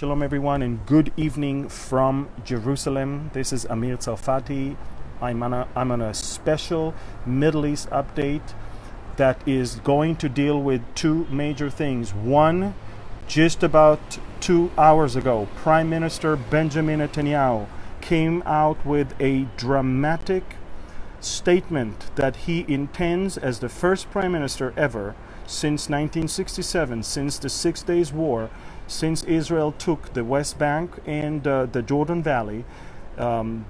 Shalom everyone and good evening from Jerusalem. This is Amir Tsarfati. I'm on a special Middle East update that is going to deal with two major things. One, just about 2 hours ago, Prime Minister Benjamin Netanyahu came out with a dramatic statement that he intends, as the first Prime Minister ever since 1967, since the 6 Days War, since Israel took the West Bank and the Jordan Valley,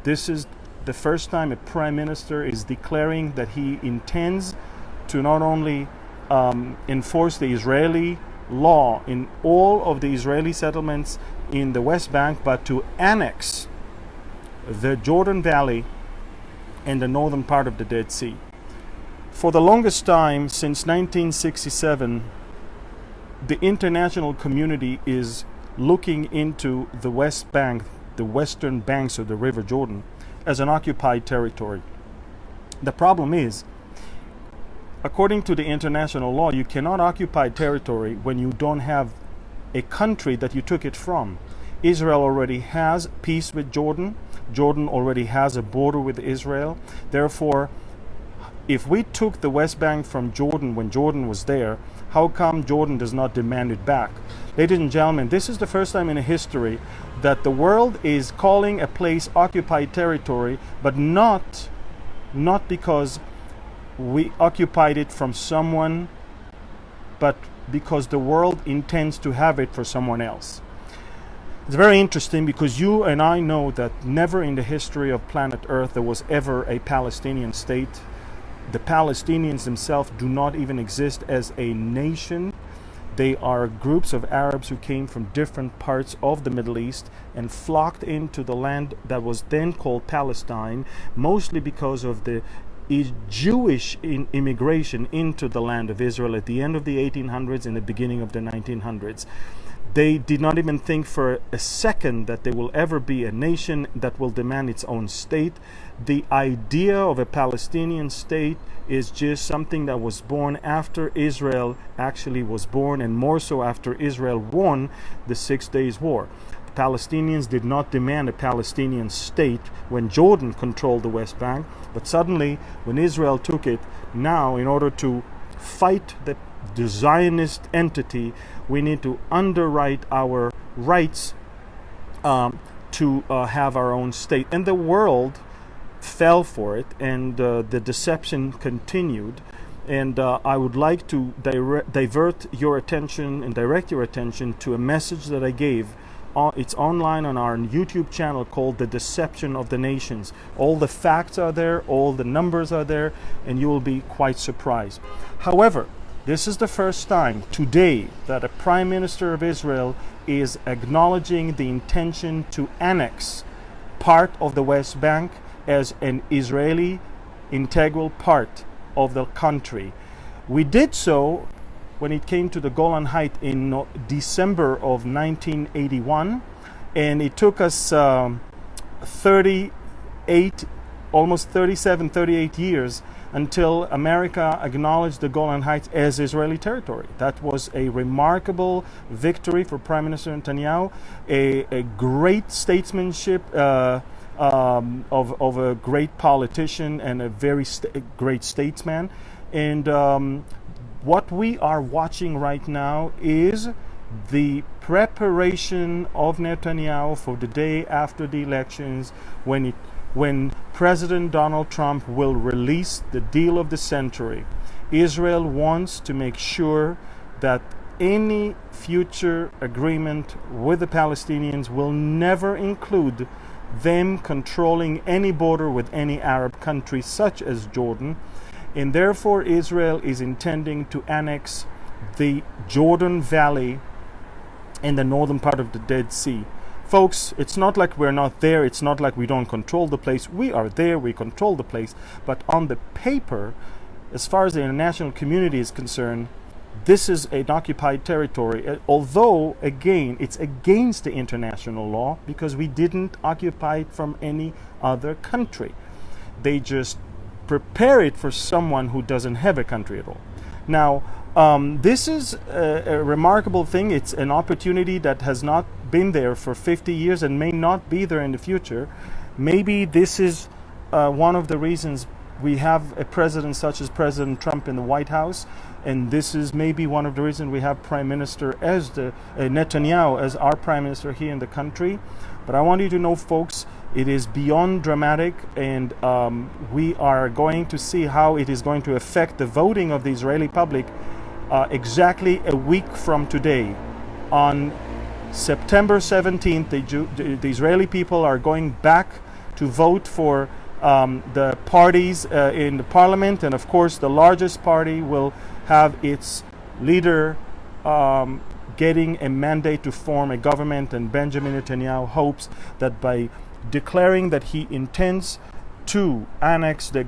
this is the first time a Prime Minister is declaring that he intends to not only enforce the Israeli law in all of the Israeli settlements in the West Bank, but to annex the Jordan Valley and the northern part of the Dead Sea. For the longest time, since 1967, the international community is looking into the West Bank, the western banks of the River Jordan, as an occupied territory. The problem is, according to the international law, you cannot occupy territory when you don't have a country that you took it from. Israel already has peace with Jordan. Jordan already has a border with Israel. Therefore, if we took the West Bank from Jordan when Jordan was there, how come Jordan does not demand it back? Ladies and gentlemen, this is the first time in history that the world is calling a place occupied territory, but not because we occupied it from someone, but because the world intends to have it for someone else. It's very interesting because you and I know that never in the history of planet Earth there was ever a Palestinian state. The Palestinians themselves do not even exist as a nation. They are groups of Arabs who came from different parts of the Middle East and flocked into the land that was then called Palestine, mostly because of the Jewish immigration into the land of Israel at the end of the 1800s and the beginning of the 1900s. They did not even think for a second that there will ever be a nation that will demand its own state. The idea of a Palestinian state is just something that was born after Israel actually was born, and more so after Israel won the 6 Days War. The Palestinians did not demand a Palestinian state when Jordan controlled the West Bank, but suddenly when Israel took it, now in order to fight the Zionist entity, we need to underwrite our rights to have our own state. And the world fell for it, and the deception continued. And I would like to divert your attention and direct your attention to a message that I gave. It's online on our YouTube channel called The Deception of the Nations. All the facts are there, all the numbers are there, and you will be quite surprised. However, this is the first time today that a Prime Minister of Israel is acknowledging the intention to annex part of the West Bank as an Israeli integral part of the country. We did so when it came to the Golan Heights in December of 1981, and it took us 38 years until America acknowledged the Golan Heights as Israeli territory. That was a remarkable victory for Prime Minister Netanyahu, a great statesmanship of a great politician and a very great statesman. And what we are watching right now is the preparation of Netanyahu for the day after the elections, when President Donald Trump will release the deal of the century. Israel wants to make sure that any future agreement with the Palestinians will never include them controlling any border with any Arab country such as Jordan. And therefore Israel is intending to annex the Jordan Valley and the northern part of the Dead Sea. Folks, it's not like we're not there. It's not like we don't control the place. We are there. We control the place. But on the paper, as far as the international community is concerned, this is an occupied territory. Although, again, it's against the international law because we didn't occupy it from any other country. They just prepare it for someone who doesn't have a country at all. Now, this is a remarkable thing. It's an opportunity that has not been there for 50 years and may not be there in the future. Maybe this is one of the reasons we have a president such as President Trump in the White House, and this is maybe one of the reasons we have Prime Minister as Netanyahu as our Prime Minister here in the country. But I want you to know, folks, it is beyond dramatic, and we are going to see how it is going to affect the voting of the Israeli public exactly a week from today. On September 17th, the Israeli people are going back to vote for the parties in the parliament, and of course the largest party will have its leader getting a mandate to form a government, and Benjamin Netanyahu hopes that by declaring that he intends to annex the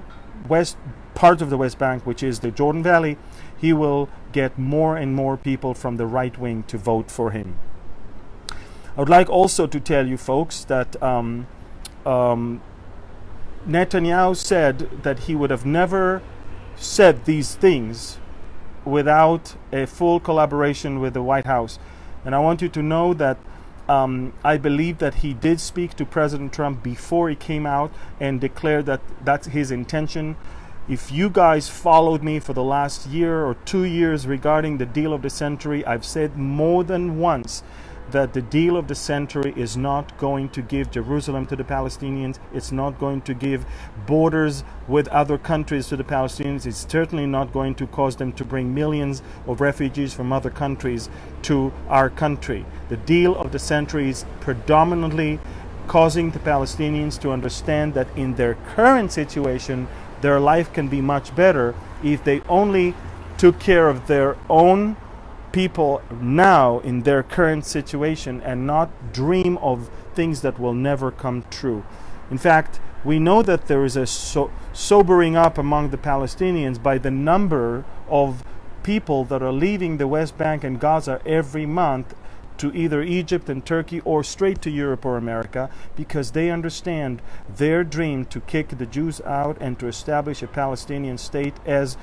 west part of the West Bank, which is the Jordan Valley, he will get more and more people from the right wing to vote for him. I would like also to tell you, folks, that Netanyahu said that he would have never said these things without a full collaboration with the White House. And I want you to know that I believe that he did speak to President Trump before he came out and declared that that's his intention. If you guys followed me for the last year or 2 years regarding the deal of the century, I've said more than once that the deal of the century is not going to give Jerusalem to the Palestinians. It's not going to give borders with other countries to the Palestinians. It's certainly not going to cause them to bring millions of refugees from other countries to our country. The deal of the century is predominantly causing the Palestinians to understand that in their current situation, their life can be much better if they only took care of their own people now in their current situation and not dream of things that will never come true. In fact, we know that there is a sobering up among the Palestinians by the number of people that are leaving the West Bank and Gaza every month to either Egypt and Turkey or straight to Europe or America, because they understand their dream to kick the Jews out and to establish a Palestinian state as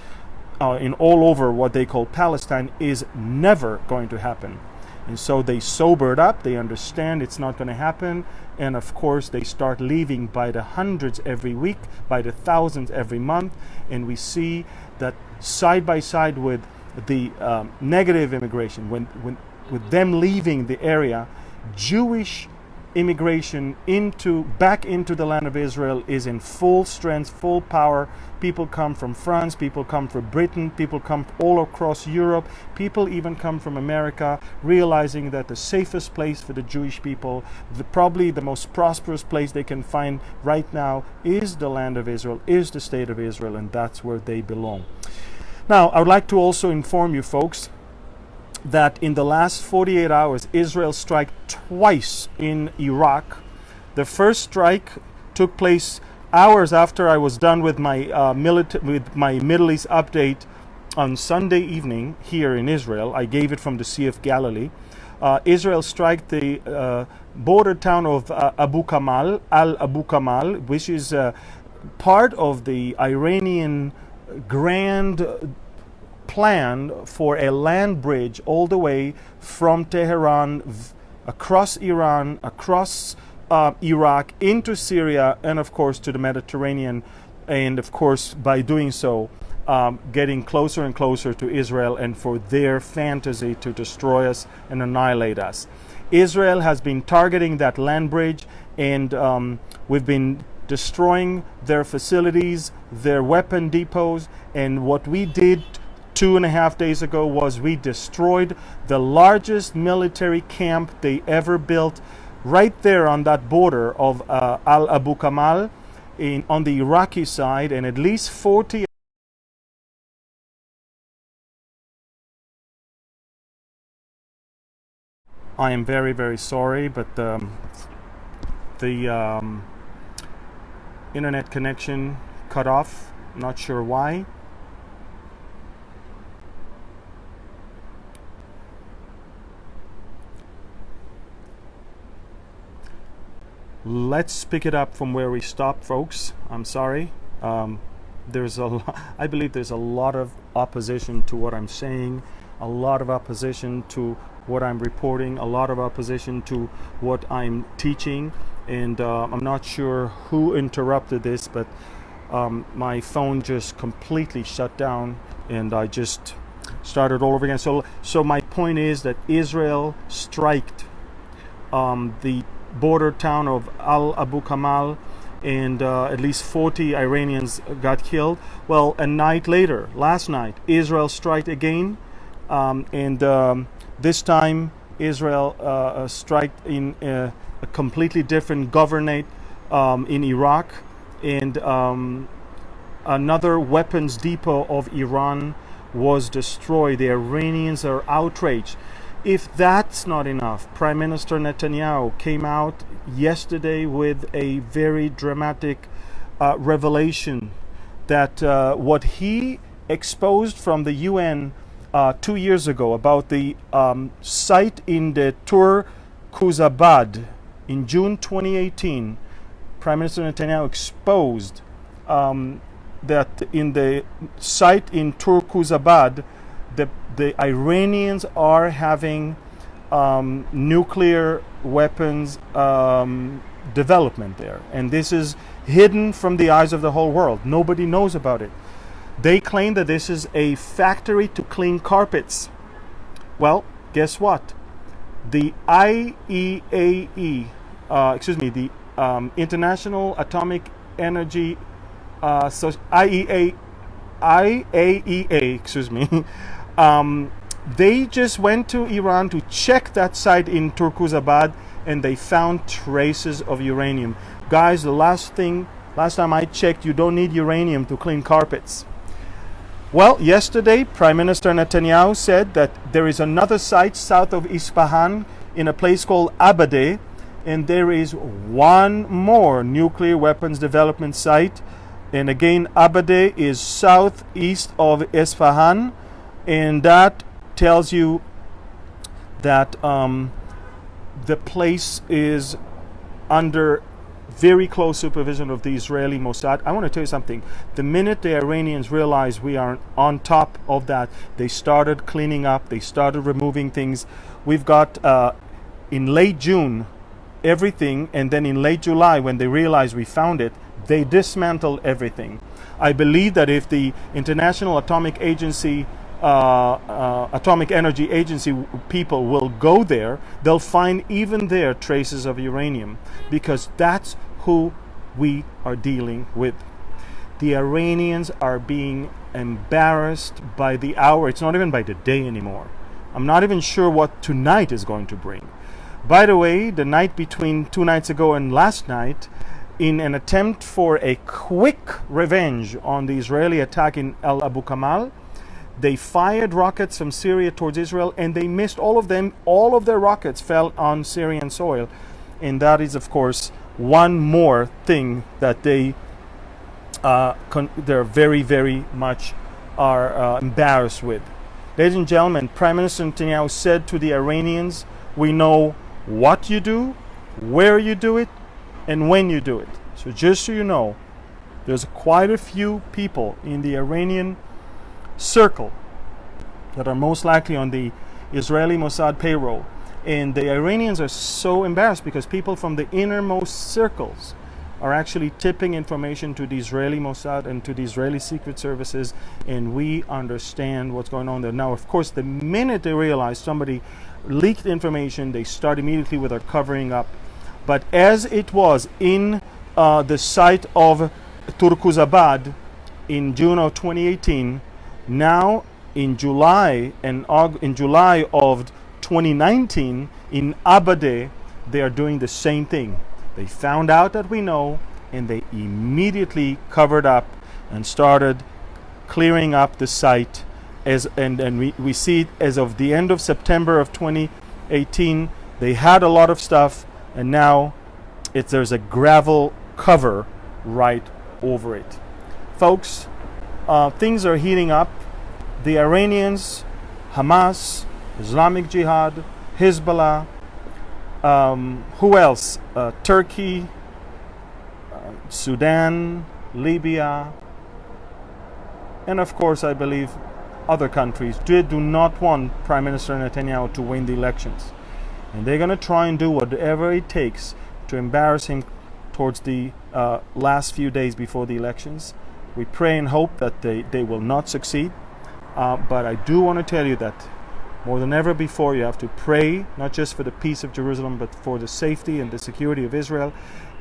in all over what they call Palestine is never going to happen. And so they sobered up, they understand it's not going to happen, and of course they start leaving by the hundreds every week, by the thousands every month, and we see that side by side with the negative immigration, with them leaving the area, Jewish immigration back into the land of Israel is in full strength, full power. People come from France, people come from Britain, people come all across Europe, people even come from America, realizing that the safest place for the Jewish people, probably the most prosperous place they can find right now, is the land of Israel, is the state of Israel, and that's where they belong. Now, I would like to also inform you, folks, that in the last 48 hours, Israel struck twice in Iraq. The first strike took place hours after I was done with my Middle East update on Sunday evening here in Israel. I gave it from the Sea of Galilee. Israel struck the border town of Abu Kamal, which is part of the Iranian grand plan for a land bridge all the way from Tehran across Iran, across Iraq, into Syria, and of course to the Mediterranean, and of course by doing so getting closer and closer to Israel, and for their fantasy to destroy us and annihilate us. Israel has been targeting that land bridge, and we've been destroying their facilities, their weapon depots, and what we did 2.5 days ago was we destroyed the largest military camp they ever built right there on that border of Abu Kamal on the Iraqi side, and at least 40. I am very, very sorry, but the internet connection cut off. Not sure why. Let's pick it up from where we stopped, folks. I'm sorry. I believe there's a lot of opposition to what I'm saying, a lot of opposition to what I'm reporting, a lot of opposition to what I'm teaching, and I'm not sure who interrupted this, but my phone just completely shut down, and I just started all over again. So my point is that Israel striked the border town of Abu Kamal, and at least 40 Iranians got killed. Well, a night later, last night, Israel struck again, and this time Israel struck in a completely different governorate in Iraq, and another weapons depot of Iran was destroyed. The Iranians are outraged. If that's not enough, Prime Minister Netanyahu came out yesterday with a very dramatic revelation that what he exposed from the UN 2 years ago about the site in the Tur Khuzabad in June 2018, Prime Minister Netanyahu exposed that in the site in Tur Khuzabad, the Iranians are having nuclear weapons development there. And this is hidden from the eyes of the whole world. Nobody knows about it. They claim that this is a factory to clean carpets. Well, guess what? The the International Atomic Energy, IAEA, they just went to Iran to check that site in Turkuzabad, and they found traces of uranium. Guys, the last time I checked, you don't need uranium to clean carpets. Well, yesterday, Prime Minister Netanyahu said that there is another site south of Isfahan in a place called Abadeh, and there is one more nuclear weapons development site. And again, Abadeh is southeast of Isfahan, and that tells you that the place is under very close supervision of the Israeli Mossad. I want to tell you something. The minute the Iranians realized we are on top of that, they started cleaning up, they started removing things. We've got in late June everything, and then in late July, when they realized we found it, they dismantled everything. I believe that if the International Atomic Agency, Atomic Energy Agency people will go there, they'll find even there traces of uranium, because that's who we are dealing with. The Iranians are being embarrassed by the hour. It's not even by the day anymore. I'm not even sure what tonight is going to bring. By the way, the night between 2 nights ago and last night, in an attempt for a quick revenge on the Israeli attack in Al Abu Kamal, they fired rockets from Syria towards Israel, and they missed all of them. All of their rockets fell on Syrian soil. And that is, of course, one more thing that they're very, very much are embarrassed with. Ladies and gentlemen, Prime Minister Netanyahu said to the Iranians, we know what you do, where you do it, and when you do it. So just so you know, there's quite a few people in the Iranian circle that are most likely on the Israeli Mossad payroll. And the Iranians are so embarrassed because people from the innermost circles are actually tipping information to the Israeli Mossad and to the Israeli secret services, and we understand what's going on there. Now, of course, the minute they realize somebody leaked information, they start immediately with their covering up. But as it was in the site of Turkuzabad in June of 2018, now in July of 2019 in Abadeh, they are doing the same thing. They found out that we know, and they immediately covered up and started clearing up the site. And we see it as of the end of September of 2018, they had a lot of stuff, and now there's a gravel cover right over it. Folks, things are heating up. The Iranians, Hamas, Islamic Jihad, Hezbollah, who else? Turkey, Sudan, Libya, and of course I believe other countries, they do not want Prime Minister Netanyahu to win the elections. And they're going to try and do whatever it takes to embarrass him towards the last few days before the elections. We pray and hope that they will not succeed. But I do want to tell you that more than ever before, you have to pray, not just for the peace of Jerusalem, but for the safety and the security of Israel,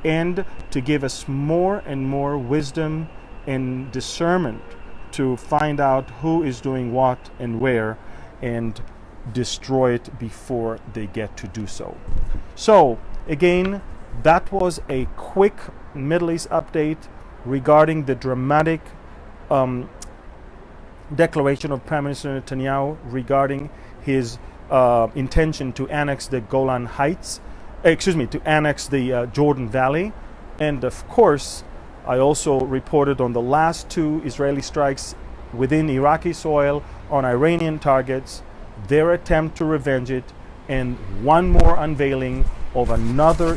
and to give us more and more wisdom and discernment to find out who is doing what and where, and destroy it before they get to do so. So, again, that was a quick Middle East update regarding the dramatic declaration of Prime Minister Netanyahu regarding his intention to annex the Golan Heights, to annex the Jordan Valley. And of course, I also reported on the last 2 Israeli strikes within Iraqi soil on Iranian targets, their attempt to revenge it, and one more unveiling of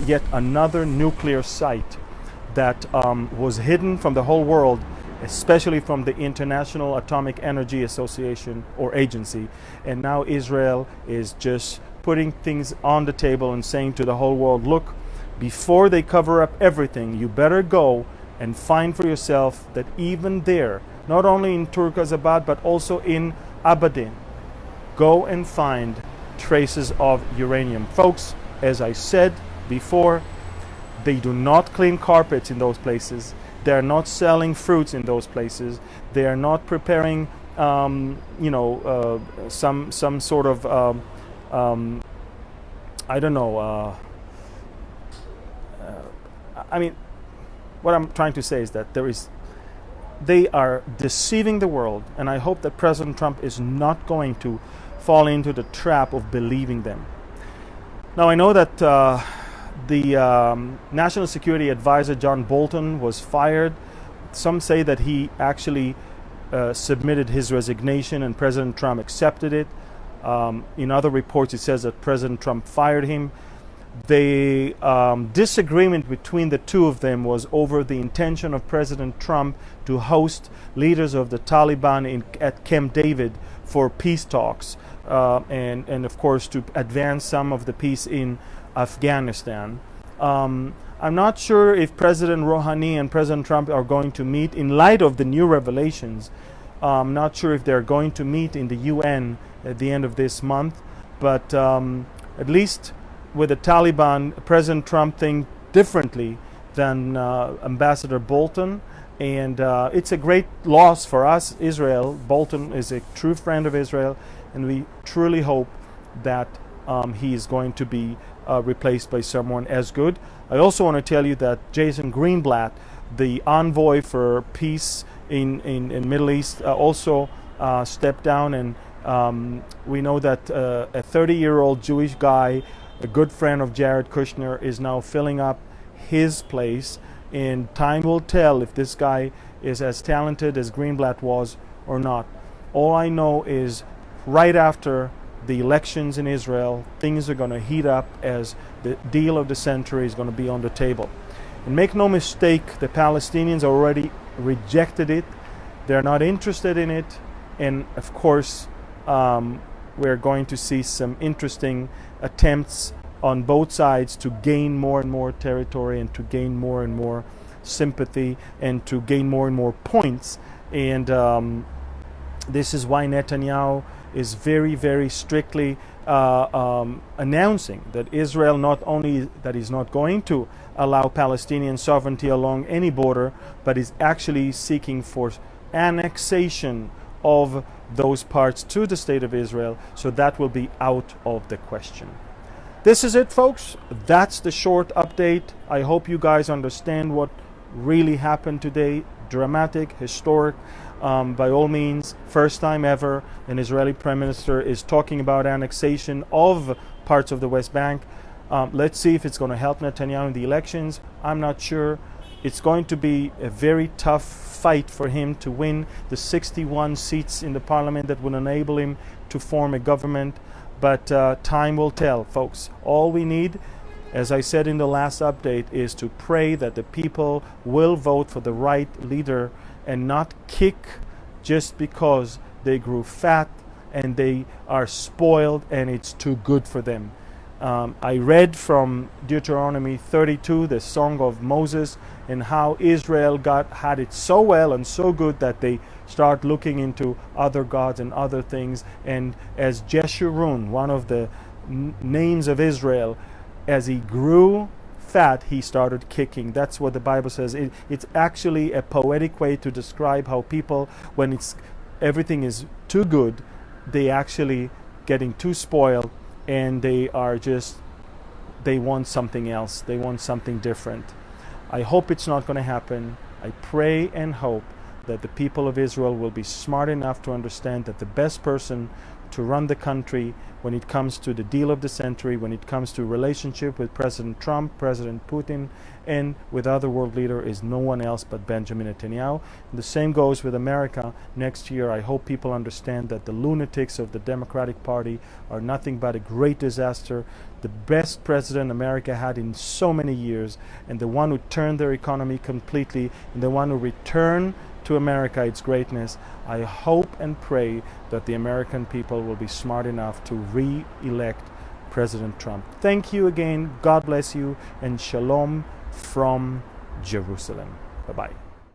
yet another nuclear site that was hidden from the whole world, especially from the International Atomic Energy Association or agency. And now Israel is just putting things on the table and saying to the whole world, look, before they cover up everything, you better go and find for yourself that even there, not only in Turkazabad, but also in Abadin, go and find traces of uranium. Folks, as I said before, they do not clean carpets in those places. They are not selling fruits in those places. They are not preparing, some sort of, what I'm trying to say is that they are deceiving the world, and I hope that President Trump is not going to fall into the trap of believing them. Now, I know that the National Security Advisor John Bolton was fired. Some say that he actually submitted his resignation and President Trump accepted it. In other reports, it says that President Trump fired him. The disagreement between the two of them was over the intention of President Trump to host leaders of the Taliban at Camp David for peace talks, and of course to advance some of the peace in Afghanistan. I'm not sure if President Rouhani and President Trump are going to meet in light of the new revelations. I'm not sure if they're going to meet in the UN at the end of this month, but at least with the Taliban, President Trump thinks differently than Ambassador Bolton, and it's a great loss for us, Israel. Bolton is a true friend of Israel, and we truly hope that he is going to be replaced by someone as good. I also want to tell you that Jason Greenblatt, the envoy for peace in Middle East, also stepped down, and we know that a 30-year-old Jewish guy, a good friend of Jared Kushner, is now filling up his place, and time will tell if this guy is as talented as Greenblatt was or not. All I know is right after the elections in Israel, things are going to heat up as the deal of the century is going to be on the table. And make no mistake, the Palestinians already rejected it. They're not interested in it. And of course, we're going to see some interesting attempts on both sides to gain more and more territory and to gain more and more sympathy and to gain more and more points. And this is why Netanyahu is very, very strictly announcing that Israel not only that is not going to allow Palestinian sovereignty along any border, but is actually seeking for annexation of those parts to the state of Israel, so that will be out of the question. This is it, folks. That's the short update. I hope you guys understand what really happened today. Dramatic, historic. By all means, first time ever an Israeli Prime Minister is talking about annexation of parts of the West Bank. Let's see if it's going to help Netanyahu in the elections. I'm not sure. It's going to be a very tough fight for him to win the 61 seats in the parliament that will enable him to form a government. But time will tell, folks. All we need, as I said in the last update, is to pray that the people will vote for the right leader and not kick just because they grew fat, and they are spoiled, and it's too good for them. I read from Deuteronomy 32, the Song of Moses, and how Israel had it so well and so good that they start looking into other gods and other things. And as Jeshurun, one of the names of Israel, as he grew fat, he started kicking. That's what the Bible says. It's actually a poetic way to describe how people, when everything is too good, they actually getting too spoiled, and they want something else. They want something different. I hope it's not going to happen. I pray and hope that the people of Israel will be smart enough to understand that the best person to run the country when it comes to the deal of the century, when it comes to relationship with President Trump, President Putin, and with other world leaders, is no one else but Benjamin Netanyahu. And the same goes with America. Next year, I hope people understand that the lunatics of the Democratic Party are nothing but a great disaster, the best president America had in so many years, and the one who turned their economy completely, and the one who returned to America its greatness. I hope and pray that the American people will be smart enough to re-elect President Trump. Thank you again. God bless you, and shalom from Jerusalem. Bye-bye.